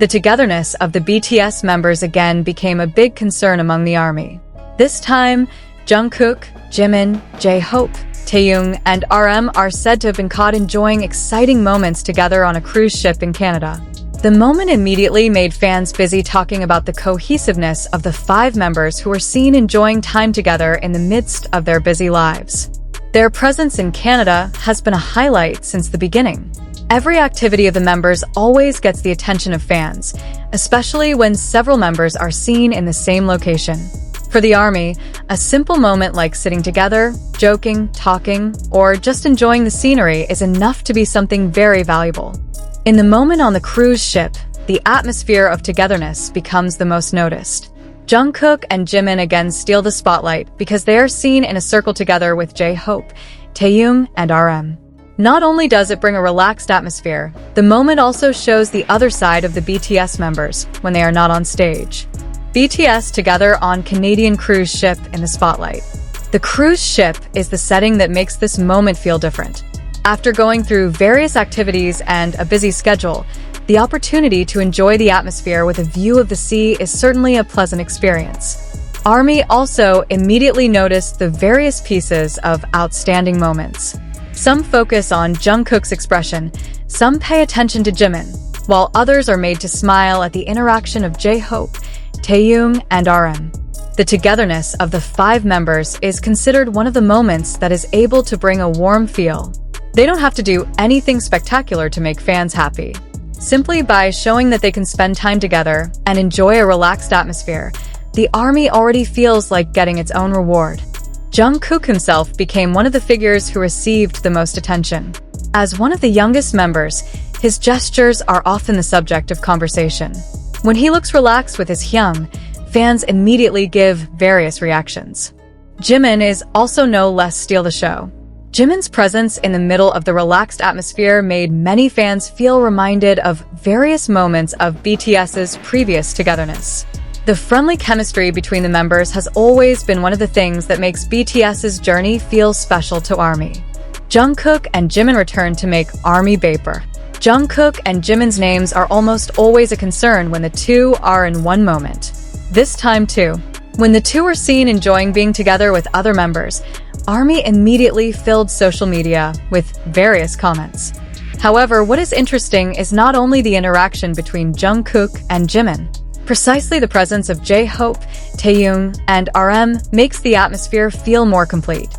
The togetherness of the BTS members again became a big concern among the ARMY. This time, Jungkook, Jimin, JHope, Taehyung, and RM are said to have been caught enjoying exciting moments together on a cruise ship in Canada. The moment immediately made fans busy talking about the cohesiveness of the 5 members who were seen enjoying time together in the midst of their busy lives. Their presence in Canada has been a highlight since the beginning. Every activity of the members always gets the attention of fans, especially when several members are seen in the same location. For the ARMY, a simple moment like sitting together, joking, talking, or just enjoying the scenery is enough to be something very valuable. In the moment on the cruise ship, the atmosphere of togetherness becomes the most noticed. Jungkook and Jimin again steal the spotlight because they are seen in a circle together with JHope, Taehyung, and RM. Not only does it bring a relaxed atmosphere, the moment also shows the other side of the BTS members when they are not on stage. BTS together on Canadian cruise ship in the spotlight. The cruise ship is the setting that makes this moment feel different. After going through various activities and a busy schedule, the opportunity to enjoy the atmosphere with a view of the sea is certainly a pleasant experience. ARMY also immediately noticed the various pieces of outstanding moments. Some focus on Jungkook's expression, some pay attention to Jimin, while others are made to smile at the interaction of JHope, Taehyung, and RM. The togetherness of the 5 members is considered one of the moments that is able to bring a warm feel. They don't have to do anything spectacular to make fans happy. Simply by showing that they can spend time together and enjoy a relaxed atmosphere, the ARMY already feels like getting its own reward. Jungkook himself became one of the figures who received the most attention. As one of the youngest members, his gestures are often the subject of conversation. When he looks relaxed with his hyung, fans immediately give various reactions. Jimin is also no less steal the show. Jimin's presence in the middle of the relaxed atmosphere made many fans feel reminded of various moments of BTS's previous togetherness. The friendly chemistry between the members has always been one of the things that makes BTS's journey feel special to ARMY. Jungkook and Jimin return to make ARMY Vapor. Jungkook and Jimin's names are almost always a concern when the two are in one moment. This time too, when the two were seen enjoying being together with other members, ARMY immediately filled social media with various comments. However, what is interesting is not only the interaction between Jungkook and Jimin. Precisely the presence of JHope, Taehyung, and RM makes the atmosphere feel more complete.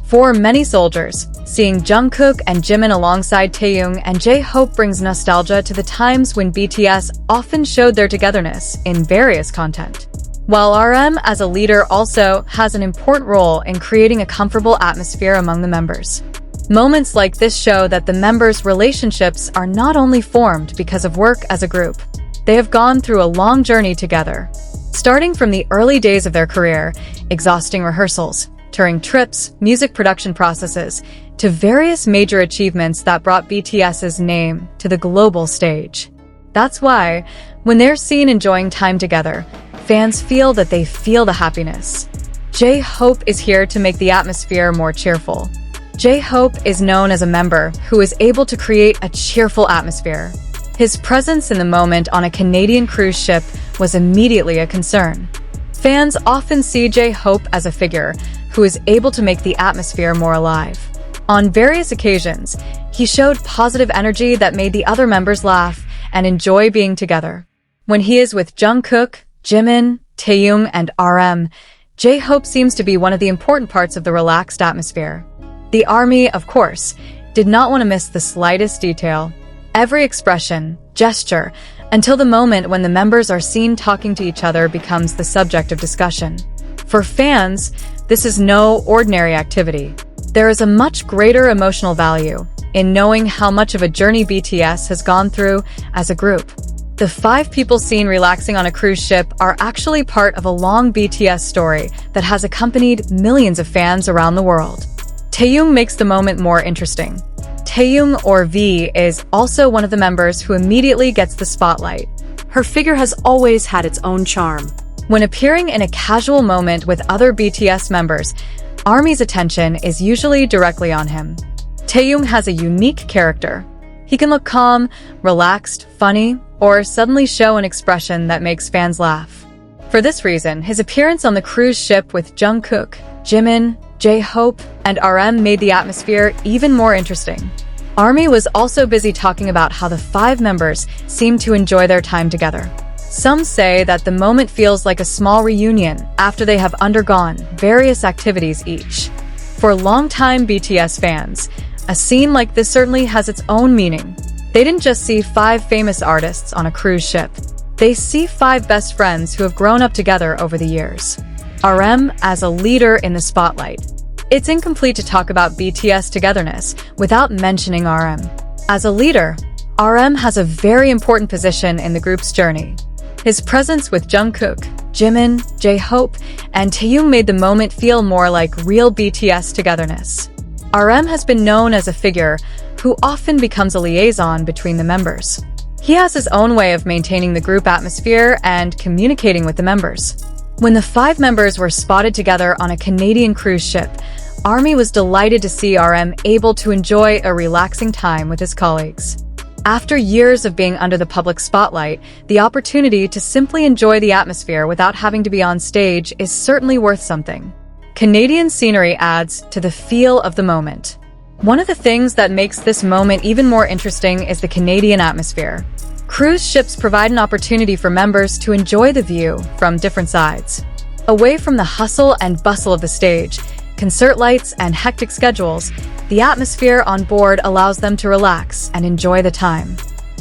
For many soldiers, seeing Jungkook and Jimin alongside Taehyung and JHope brings nostalgia to the times when BTS often showed their togetherness in various content. While RM as a leader also has an important role in creating a comfortable atmosphere among the members. Moments like this show that the members' relationships are not only formed because of work as a group. They have gone through a long journey together. Starting from the early days of their career, exhausting rehearsals, touring trips, music production processes, to various major achievements that brought BTS's name to the global stage. That's why, when they're seen enjoying time together, fans feel that they feel the happiness. JHope is here to make the atmosphere more cheerful. JHope is known as a member who is able to create a cheerful atmosphere. His presence in the moment on a Canadian cruise ship was immediately a concern. Fans often see JHope as a figure who is able to make the atmosphere more alive. On various occasions, he showed positive energy that made the other members laugh and enjoy being together. When he is with Jungkook, Jimin, Taehyung, and RM, JHope seems to be one of the important parts of the relaxed atmosphere. The ARMY, of course, did not want to miss the slightest detail. Every expression, gesture, until the moment when the members are seen talking to each other becomes the subject of discussion. For fans, this is no ordinary activity. There is a much greater emotional value in knowing how much of a journey BTS has gone through as a group. The 5 people seen relaxing on a cruise ship are actually part of a long BTS story that has accompanied millions of fans around the world. Taehyung makes the moment more interesting. Taehyung, or V, is also one of the members who immediately gets the spotlight. Her figure has always had its own charm. When appearing in a casual moment with other BTS members, ARMY's attention is usually directly on him. Taehyung has a unique character. He can look calm, relaxed, funny, or suddenly show an expression that makes fans laugh. For this reason, his appearance on the cruise ship with Jungkook, Jimin, JHope, and RM made the atmosphere even more interesting. ARMY was also busy talking about how the 5 members seemed to enjoy their time together. Some say that the moment feels like a small reunion after they have undergone various activities each. For longtime BTS fans, a scene like this certainly has its own meaning. They didn't just see 5 famous artists on a cruise ship. They see 5 best friends who have grown up together over the years. RM as a leader in the spotlight. It's incomplete to talk about BTS togetherness without mentioning RM. As a leader, RM has a very important position in the group's journey. His presence with Jungkook, Jimin, JHope, and Taehyung made the moment feel more like real BTS togetherness. RM has been known as a figure who often becomes a liaison between the members. He has his own way of maintaining the group atmosphere and communicating with the members. When the 5 members were spotted together on a Canadian cruise ship, ARMY was delighted to see RM able to enjoy a relaxing time with his colleagues. After years of being under the public spotlight, the opportunity to simply enjoy the atmosphere without having to be on stage is certainly worth something. Canadian scenery adds to the feel of the moment. One of the things that makes this moment even more interesting is the Canadian atmosphere. Cruise ships provide an opportunity for members to enjoy the view from different sides. Away from the hustle and bustle of the stage, concert lights, and hectic schedules, the atmosphere on board allows them to relax and enjoy the time.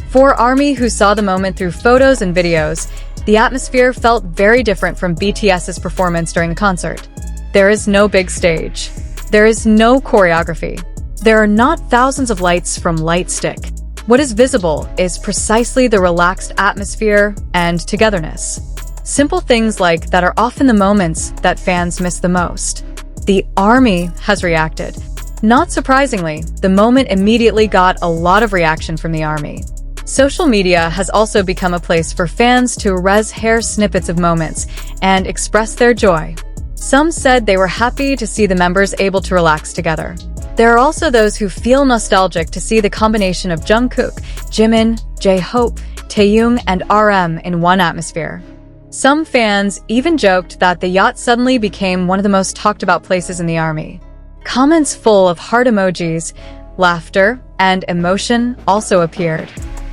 For ARMY, who saw the moment through photos and videos, the atmosphere felt very different from BTS's performance during the concert. There is no big stage. There is no choreography. There are not thousands of lights from light stick. What is visible is precisely the relaxed atmosphere and togetherness. Simple things like that are often the moments that fans miss the most. The ARMY has reacted. Not surprisingly, the moment immediately got a lot of reaction from the ARMY. Social media has also become a place for fans to hair snippets of moments and express their joy. Some said they were happy to see the members able to relax together. There are also those who feel nostalgic to see the combination of Jungkook, Jimin, JHope, Taehyung, and RM in one atmosphere. Some fans even joked that the yacht suddenly became one of the most talked about places in the ARMY. Comments full of heart emojis, laughter, and emotion also appeared.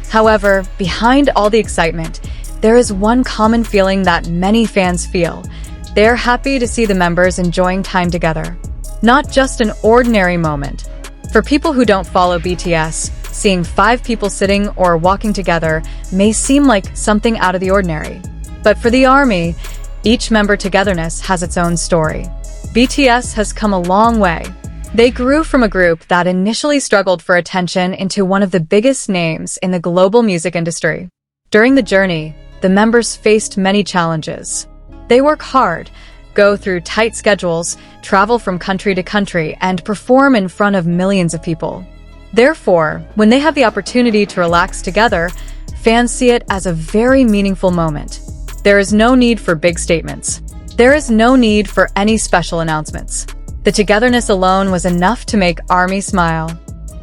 However, behind all the excitement, there is one common feeling that many fans feel. They're happy to see the members enjoying time together. Not just an ordinary moment. For people who don't follow BTS, seeing 5 people sitting or walking together may seem like something out of the ordinary. But for the ARMY, each member togetherness has its own story. BTS has come a long way. They grew from a group that initially struggled for attention into one of the biggest names in the global music industry. During the journey, the members faced many challenges. They work hard, go through tight schedules, travel from country to country, and perform in front of millions of people. Therefore, when they have the opportunity to relax together, fans see it as a very meaningful moment. There is no need for big statements. There is no need for any special announcements. The togetherness alone was enough to make ARMY smile.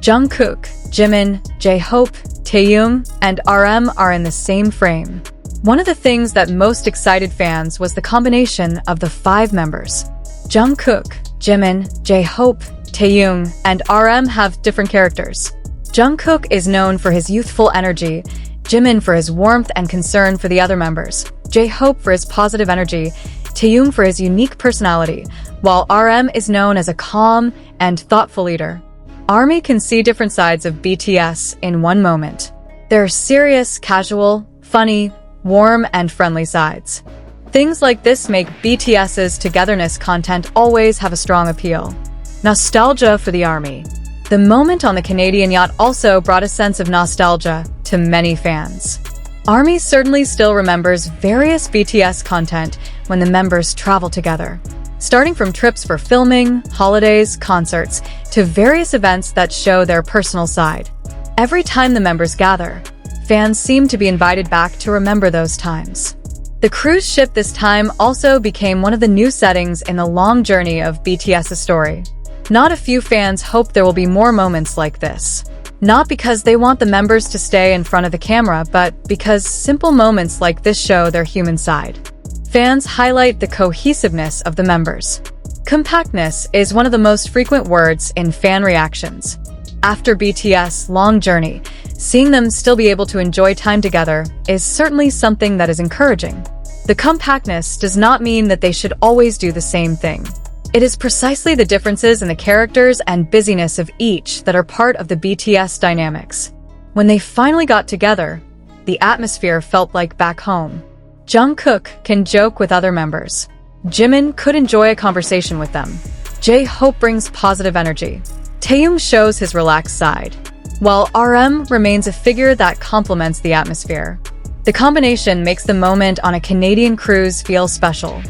Jungkook, Jimin, JHope, Taehyung, and RM are in the same frame. One of the things that most excited fans was the combination of the 5 members. Jungkook, Jimin, JHope, Taehyung, and RM have different characters. Jungkook is known for his youthful energy, Jimin for his warmth and concern for the other members, JHope for his positive energy, Taehyung for his unique personality, while RM is known as a calm and thoughtful leader. ARMY can see different sides of BTS in one moment. There are serious, casual, funny, warm, and friendly sides. Things like this make BTS's togetherness content always have a strong appeal. Nostalgia for the ARMY. The moment on the Canadian yacht also brought a sense of nostalgia to many fans. ARMY certainly still remembers various BTS content when the members travel together, starting from trips for filming, holidays, concerts, to various events that show their personal side. Every time the members gather, fans seem to be invited back to remember those times. The cruise ship this time also became one of the new settings in the long journey of BTS's story. Not a few fans hope there will be more moments like this. Not because they want the members to stay in front of the camera, but because simple moments like this show their human side. Fans highlight the cohesiveness of the members. Compactness is one of the most frequent words in fan reactions. After BTS' long journey, seeing them still be able to enjoy time together is certainly something that is encouraging. The compactness does not mean that they should always do the same thing. It is precisely the differences in the characters and busyness of each that are part of the BTS dynamics. When they finally got together, the atmosphere felt like back home. Jungkook can joke with other members. Jimin could enjoy a conversation with them. JHope brings positive energy. Taehyung shows his relaxed side, while RM remains a figure that complements the atmosphere. The combination makes the moment on a Canadian cruise feel special.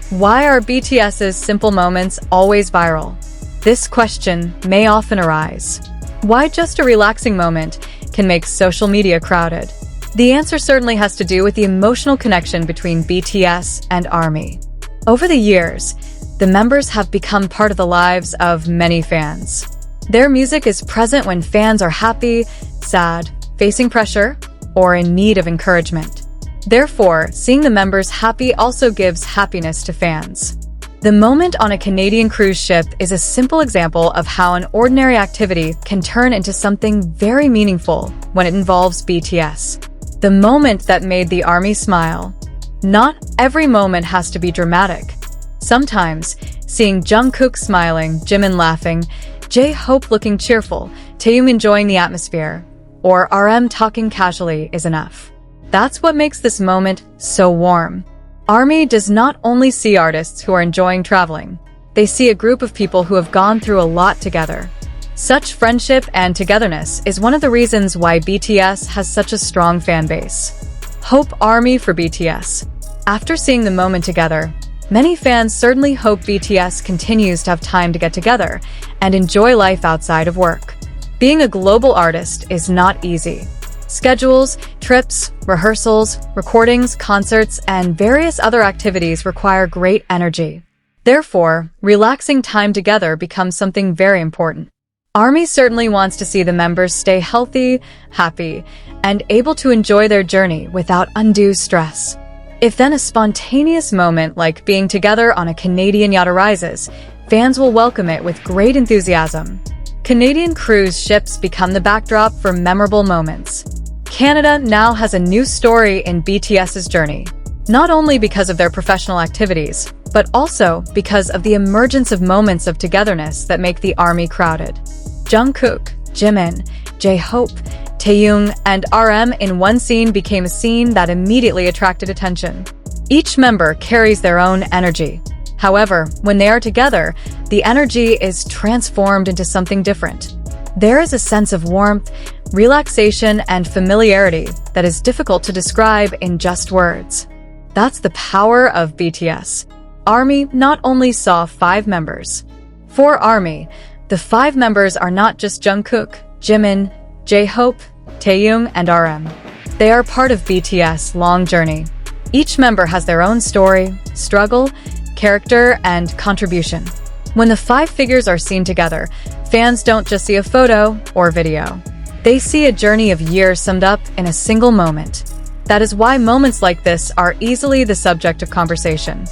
Why are BTS's simple moments always viral? This question may often arise. Why just a relaxing moment can make social media crowded? The answer certainly has to do with the emotional connection between BTS and ARMY. Over the years, the members have become part of the lives of many fans. Their music is present when fans are happy, sad, facing pressure, or in need of encouragement. Therefore, seeing the members happy also gives happiness to fans. The moment on a Canadian cruise ship is a simple example of how an ordinary activity can turn into something very meaningful when it involves BTS. The moment that made the ARMY smile. Not every moment has to be dramatic. Sometimes, seeing Jungkook smiling, Jimin laughing, JHope looking cheerful, Taehyung enjoying the atmosphere, or RM talking casually is enough. That's what makes this moment so warm. ARMY does not only see artists who are enjoying traveling. They see a group of people who have gone through a lot together. Such friendship and togetherness is one of the reasons why BTS has such a strong fan base. Hope ARMY for BTS. After seeing the moment together, many fans certainly hope BTS continues to have time to get together and enjoy life outside of work. Being a global artist is not easy. Schedules, trips, rehearsals, recordings, concerts, and various other activities require great energy. Therefore, relaxing time together becomes something very important. ARMY certainly wants to see the members stay healthy, happy, and able to enjoy their journey without undue stress. If then a spontaneous moment like being together on a Canadian yacht arises, fans will welcome it with great enthusiasm. Canadian cruise ships become the backdrop for memorable moments. Canada now has a new story in BTS's journey, not only because of their professional activities, but also because of the emergence of moments of togetherness that make the ARMY crowded. Jungkook, Jimin, JHope, Taehyung, and RM in one scene became a scene that immediately attracted attention. Each member carries their own energy. However, when they are together, the energy is transformed into something different. There is a sense of warmth, relaxation, and familiarity that is difficult to describe in just words. That's the power of BTS. ARMY not only saw 5 members. For ARMY, the 5 members are not just Jungkook, Jimin, JHope, Taehyung, and RM. They are part of BTS' long journey. Each member has their own story, struggle, character, and contribution. When the 5 figures are seen together, fans don't just see a photo or video. They see a journey of years summed up in a single moment. That is why moments like this are easily the subject of conversation.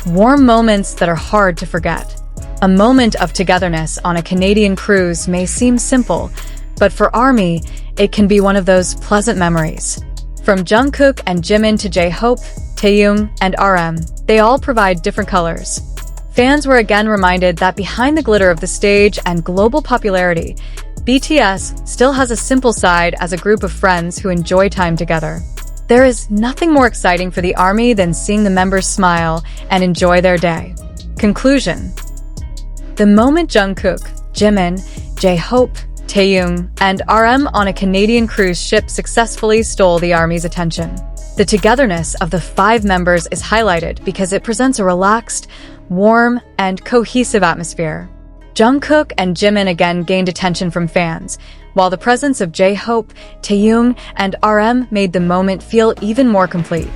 Warm moments that are hard to forget. A moment of togetherness on a Canadian cruise may seem simple, but for ARMY, it can be one of those pleasant memories. From Jungkook and Jimin to JHope, Taehyung, and RM, they all provide different colors. Fans were again reminded that behind the glitter of the stage and global popularity, BTS still has a simple side as a group of friends who enjoy time together. There is nothing more exciting for the ARMY than seeing the members smile and enjoy their day. Conclusion. The moment Jungkook, Jimin, JHope, Taehyung, and RM on a Canadian cruise ship successfully stole the ARMY's attention. The togetherness of the 5 members is highlighted because it presents a relaxed, warm, and cohesive atmosphere. Jungkook and Jimin again gained attention from fans, while the presence of JHope, Taehyung, and RM made the moment feel even more complete.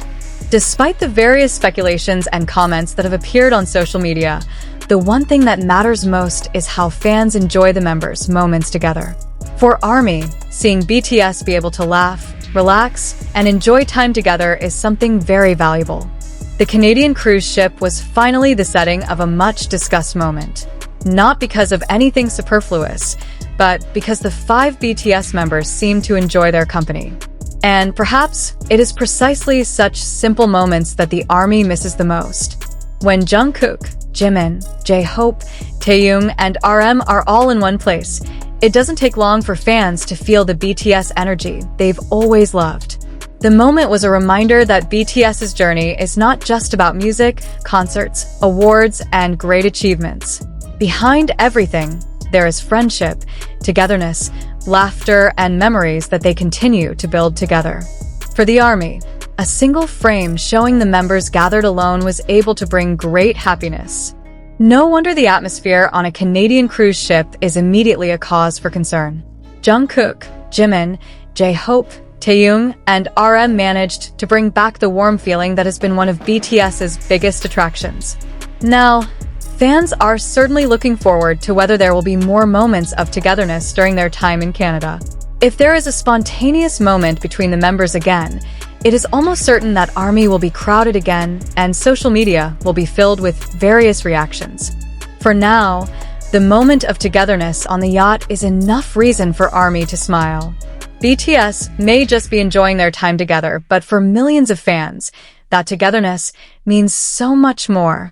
Despite the various speculations and comments that have appeared on social media, the one thing that matters most is how fans enjoy the members' moments together. For ARMY, Seeing BTS be able to laugh, relax, and enjoy time together is something very valuable. The Canadian cruise ship was finally the setting of a much-discussed moment. Not because of anything superfluous, but because the 5 BTS members seemed to enjoy their company. And perhaps it is precisely such simple moments that the ARMY misses the most. When Jungkook, Jimin, JHope, Taehyung, and RM are all in one place, it doesn't take long for fans to feel the BTS energy they've always loved. The moment was a reminder that BTS's journey is not just about music, concerts, awards, and great achievements. Behind everything, there is friendship, togetherness, laughter, and memories that they continue to build together. For the ARMY, a single frame showing the members gathered alone was able to bring great happiness. No wonder the atmosphere on a Canadian cruise ship is immediately a cause for concern. Jungkook, Jimin, JHope, Taehyung, and RM managed to bring back the warm feeling that has been one of BTS's biggest attractions. Now, fans are certainly looking forward to whether there will be more moments of togetherness during their time in Canada. If there is a spontaneous moment between the members again, it is almost certain that ARMY will be crowded again and social media will be filled with various reactions. For now, the moment of togetherness on the yacht is enough reason for ARMY to smile. BTS may just be enjoying their time together, but for millions of fans, that togetherness means so much more.